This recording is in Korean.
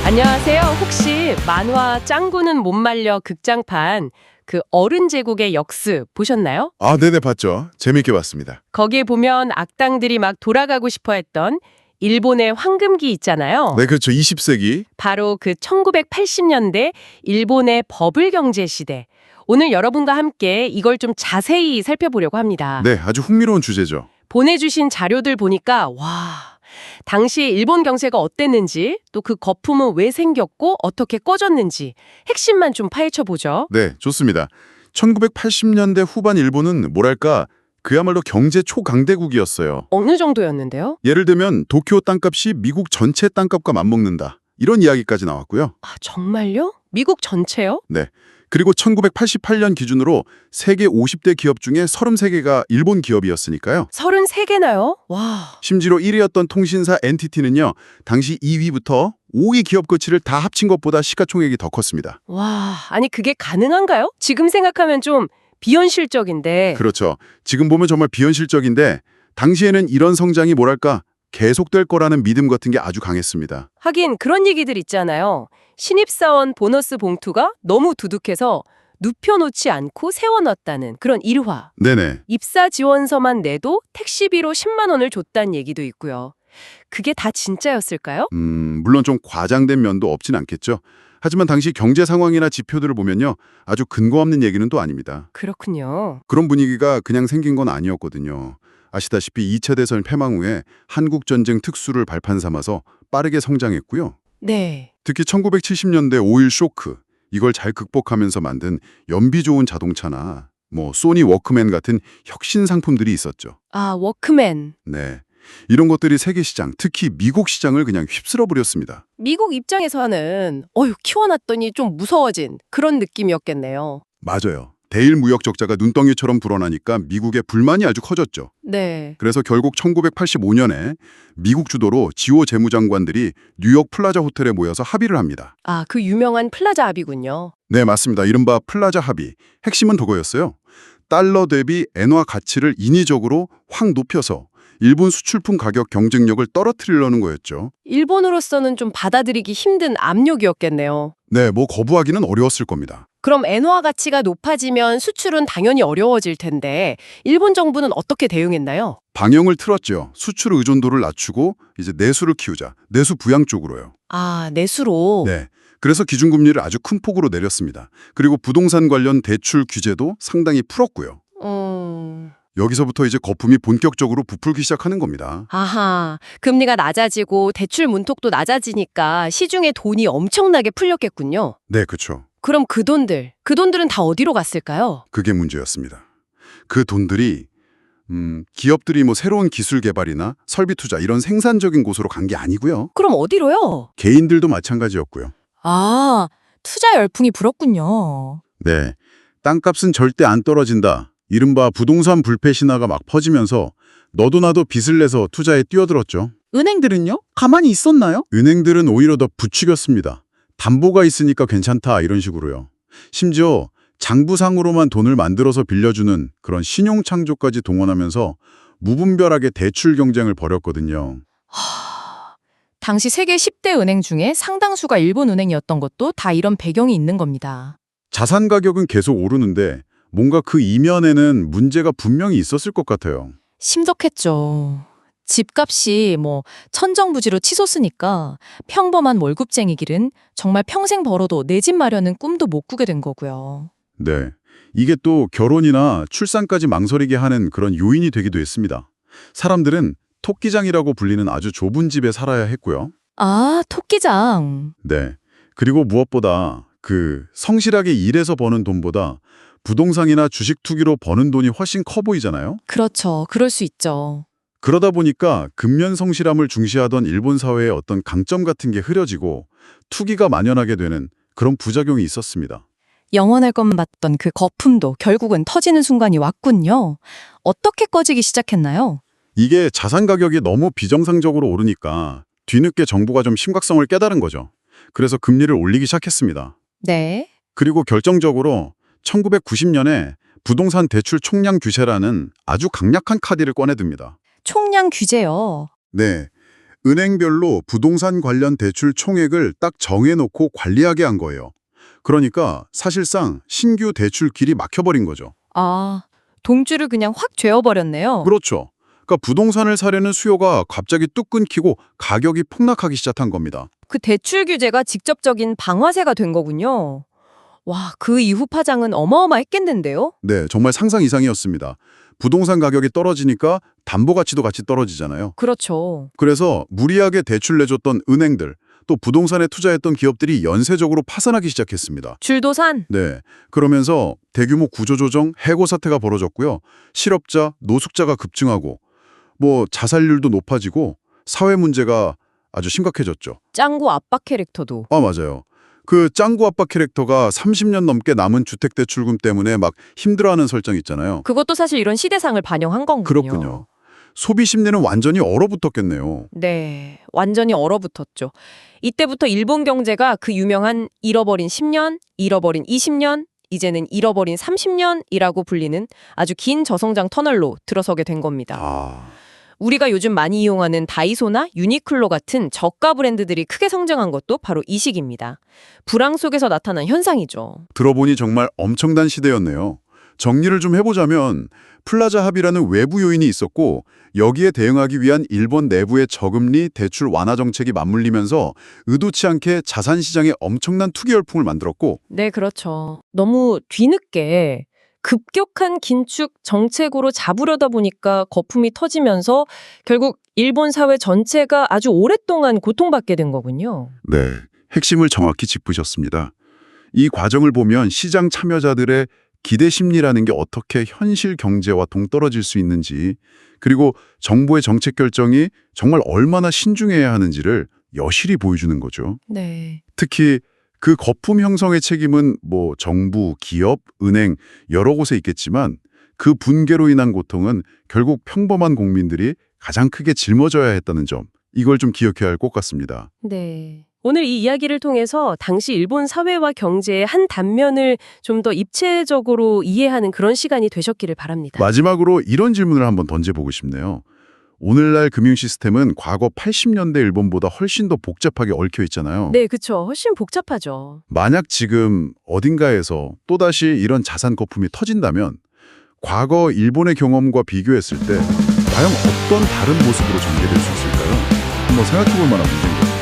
안녕하세요. 혹시 만화 짱구는 못 말려 극장판 그 어른 제국의 역습 보셨나요? 아, 네네, 봤죠. 재밌게 봤습니다. 거기에 보면 악당들이 막 돌아가고 싶어 했던 일본의 황금기 있잖아요. 네, 그렇죠. 20세기. 바로 그 1980년대 일본의 버블 경제 시대. 오늘 여러분과 함께 이걸 좀 자세히 살펴보려고 합니다. 네, 아주 흥미로운 주제죠. 보내주신 자료들 보니까 와, 당시 일본 경제가 어땠는지 또 그 거품은 왜 생겼고 어떻게 꺼졌는지 핵심만 좀 파헤쳐보죠. 네, 좋습니다. 1980년대 후반 일본은 뭐랄까 그야말로 경제 초강대국이었어요. 어느 정도였는데요? 예를 들면 도쿄 땅값이 미국 전체 땅값과 맞먹는다. 이런 이야기까지 나왔고요. 아, 정말요? 미국 전체요? 네. 그리고 1988년 기준으로 세계 50대 기업 중에 33개가 일본 기업이었으니까요. 33개나요? 와, 심지어 1위였던 통신사 NTT는요. 당시 2위부터 5위 기업 거치를 다 합친 것보다 시가총액이 더 컸습니다. 와, 아니 그게 가능한가요? 지금 생각하면 좀 비현실적인데. 그렇죠. 지금 보면 정말 비현실적인데 당시에는 이런 성장이 뭐랄까 계속될 거라는 믿음 같은 게 아주 강했습니다. 하긴 그런 얘기들 있잖아요. 신입사원 보너스 봉투가 너무 두둑해서 눕혀놓지 않고 세워놨다는 그런 일화. 네네. 입사 지원서만 내도 택시비로 10만 원을 줬다는 얘기도 있고요. 그게 다 진짜였을까요? 물론 좀 과장된 면도 없진 않겠죠. 하지만 당시 경제 상황이나 지표들을 보면요. 아주 근거 없는 얘기는 또 아닙니다. 그렇군요. 그런 분위기가 그냥 생긴 건 아니었거든요. 아시다시피 2차 대전 패망 후에 한국전쟁 특수를 발판 삼아서 빠르게 성장했고요. 네. 특히 1970년대 오일 쇼크, 이걸 잘 극복하면서 만든 연비 좋은 자동차나 소니 워크맨 같은 혁신 상품들이 있었죠. 아, 워크맨. 네. 이런 것들이 세계 시장, 특히 미국 시장을 그냥 휩쓸어 버렸습니다. 미국 입장에서는 키워놨더니 좀 무서워진 그런 느낌이었겠네요. 맞아요. 대일 무역 적자가 눈덩이처럼 불어나니까 미국의 불만이 아주 커졌죠. 네. 그래서 결국 1985년에 미국 주도로 지오 재무장관들이 뉴욕 플라자 호텔에 모여서 합의를 합니다. 아, 그 유명한 플라자 합의군요. 네, 맞습니다. 이른바 플라자 합의. 핵심은 그거였어요. 달러 대비 엔화 가치를 인위적으로 확 높여서 일본 수출품 가격 경쟁력을 떨어뜨리려는 거였죠. 일본으로서는 좀 받아들이기 힘든 압력이었겠네요. 네, 거부하기는 어려웠을 겁니다. 그럼 엔화 가치가 높아지면 수출은 당연히 어려워질 텐데 일본 정부는 어떻게 대응했나요? 방향을 틀었죠. 수출 의존도를 낮추고 이제 내수를 키우자. 내수 부양 쪽으로요. 아, 내수로. 네. 그래서 기준금리를 아주 큰 폭으로 내렸습니다. 그리고 부동산 관련 대출 규제도 상당히 풀었고요. 여기서부터 이제 거품이 본격적으로 부풀기 시작하는 겁니다. 아하, 금리가 낮아지고 대출 문턱도 낮아지니까 시중에 돈이 엄청나게 풀렸겠군요. 네, 그렇죠. 그럼 그 돈들은 다 어디로 갔을까요? 그게 문제였습니다. 그 돈들이 기업들이 새로운 기술 개발이나 설비 투자 이런 생산적인 곳으로 간 게 아니고요. 그럼 어디로요? 개인들도 마찬가지였고요. 아, 투자 열풍이 불었군요. 네, 땅값은 절대 안 떨어진다. 이른바 부동산 불패 신화가 막 퍼지면서 너도 나도 빚을 내서 투자에 뛰어들었죠. 은행들은요? 가만히 있었나요? 은행들은 오히려 더 부추겼습니다. 담보가 있으니까 괜찮다 이런 식으로요. 심지어 장부상으로만 돈을 만들어서 빌려주는 그런 신용창조까지 동원하면서 무분별하게 대출 경쟁을 벌였거든요. 당시 세계 10대 은행 중에 상당수가 일본 은행이었던 것도 다 이런 배경이 있는 겁니다. 자산 가격은 계속 오르는데 뭔가 그 이면에는 문제가 분명히 있었을 것 같아요. 심각했죠. 집값이 천정부지로 치솟으니까 평범한 월급쟁이길은 정말 평생 벌어도 내 집 마련은 꿈도 못 꾸게 된 거고요. 네, 이게 또 결혼이나 출산까지 망설이게 하는 그런 요인이 되기도 했습니다. 사람들은 토끼장이라고 불리는 아주 좁은 집에 살아야 했고요. 아, 토끼장. 네, 그리고 무엇보다 성실하게 일해서 버는 돈보다 부동산이나 주식 투기로 버는 돈이 훨씬 커 보이잖아요. 그렇죠. 그럴 수 있죠. 그러다 보니까 근면 성실함을 중시하던 일본 사회의 어떤 강점 같은 게 흐려지고 투기가 만연하게 되는 그런 부작용이 있었습니다. 영원할 것만 봤던 그 거품도 결국은 터지는 순간이 왔군요. 어떻게 꺼지기 시작했나요? 이게 자산 가격이 너무 비정상적으로 오르니까 뒤늦게 정부가 좀 심각성을 깨달은 거죠. 그래서 금리를 올리기 시작했습니다. 네. 그리고 결정적으로 1990년에 부동산 대출 총량 규제라는 아주 강력한 카드를 꺼내듭니다. 총량 규제요. 네, 은행별로 부동산 관련 대출 총액을 딱 정해놓고 관리하게 한 거예요. 그러니까 사실상 신규 대출 길이 막혀버린 거죠. 아, 동주를 그냥 확 죄어버렸네요. 그렇죠. 그러니까 부동산을 사려는 수요가 갑자기 뚝 끊기고 가격이 폭락하기 시작한 겁니다. 그 대출 규제가 직접적인 방아쇠가 된 거군요. 와, 그 이후 파장은 어마어마했겠는데요? 네, 정말 상상 이상이었습니다. 부동산 가격이 떨어지니까 담보 가치도 같이 떨어지잖아요. 그렇죠. 그래서 무리하게 대출 내줬던 은행들, 또 부동산에 투자했던 기업들이 연쇄적으로 파산하기 시작했습니다. 줄도산? 네, 그러면서 대규모 구조조정, 해고 사태가 벌어졌고요. 실업자, 노숙자가 급증하고 자살률도 높아지고 사회 문제가 아주 심각해졌죠. 짱구 아빠 캐릭터도. 아, 맞아요. 그 짱구 아빠 캐릭터가 30년 넘게 남은 주택대출금 때문에 막 힘들어하는 설정 있잖아요. 그것도 사실 이런 시대상을 반영한 거군요. 그렇군요. 소비 심리는 완전히 얼어붙었겠네요. 네, 완전히 얼어붙었죠. 이때부터 일본 경제가 그 유명한 잃어버린 10년, 잃어버린 20년, 이제는 잃어버린 30년이라고 불리는 아주 긴 저성장 터널로 들어서게 된 겁니다. 아, 우리가 요즘 많이 이용하는 다이소나 유니클로 같은 저가 브랜드들이 크게 성장한 것도 바로 이 시기입니다. 불황 속에서 나타난 현상이죠. 들어보니 정말 엄청난 시대였네요. 정리를 좀 해보자면 플라자 합의라는 외부 요인이 있었고 여기에 대응하기 위한 일본 내부의 저금리 대출 완화 정책이 맞물리면서 의도치 않게 자산 시장에 엄청난 투기 열풍을 만들었고 네, 그렇죠. 너무 뒤늦게 급격한 긴축 정책으로 잡으려다 보니까 거품이 터지면서 결국 일본 사회 전체가 아주 오랫동안 고통받게 된 거군요. 네, 핵심을 정확히 짚으셨습니다. 이 과정을 보면 시장 참여자들의 기대 심리라는 게 어떻게 현실 경제와 동떨어질 수 있는지, 그리고 정부의 정책 결정이 정말 얼마나 신중해야 하는지를 여실히 보여주는 거죠. 네. 특히 그 거품 형성의 책임은 정부, 기업, 은행 여러 곳에 있겠지만 그 분개로 인한 고통은 결국 평범한 국민들이 가장 크게 짊어져야 했다는 점, 이걸 좀 기억해야 할 것 같습니다. 네. 오늘 이 이야기를 통해서 당시 일본 사회와 경제의 한 단면을 좀 더 입체적으로 이해하는 그런 시간이 되셨기를 바랍니다. 마지막으로 이런 질문을 한번 던져보고 싶네요. 오늘날 금융 시스템은 과거 80년대 일본보다 훨씬 더 복잡하게 얽혀 있잖아요. 네, 그렇죠. 훨씬 복잡하죠. 만약 지금 어딘가에서 또다시 이런 자산 거품이 터진다면 과거 일본의 경험과 비교했을 때 과연 어떤 다른 모습으로 전개될 수 있을까요? 한번 생각해 볼 만한 문제인 것 같아요.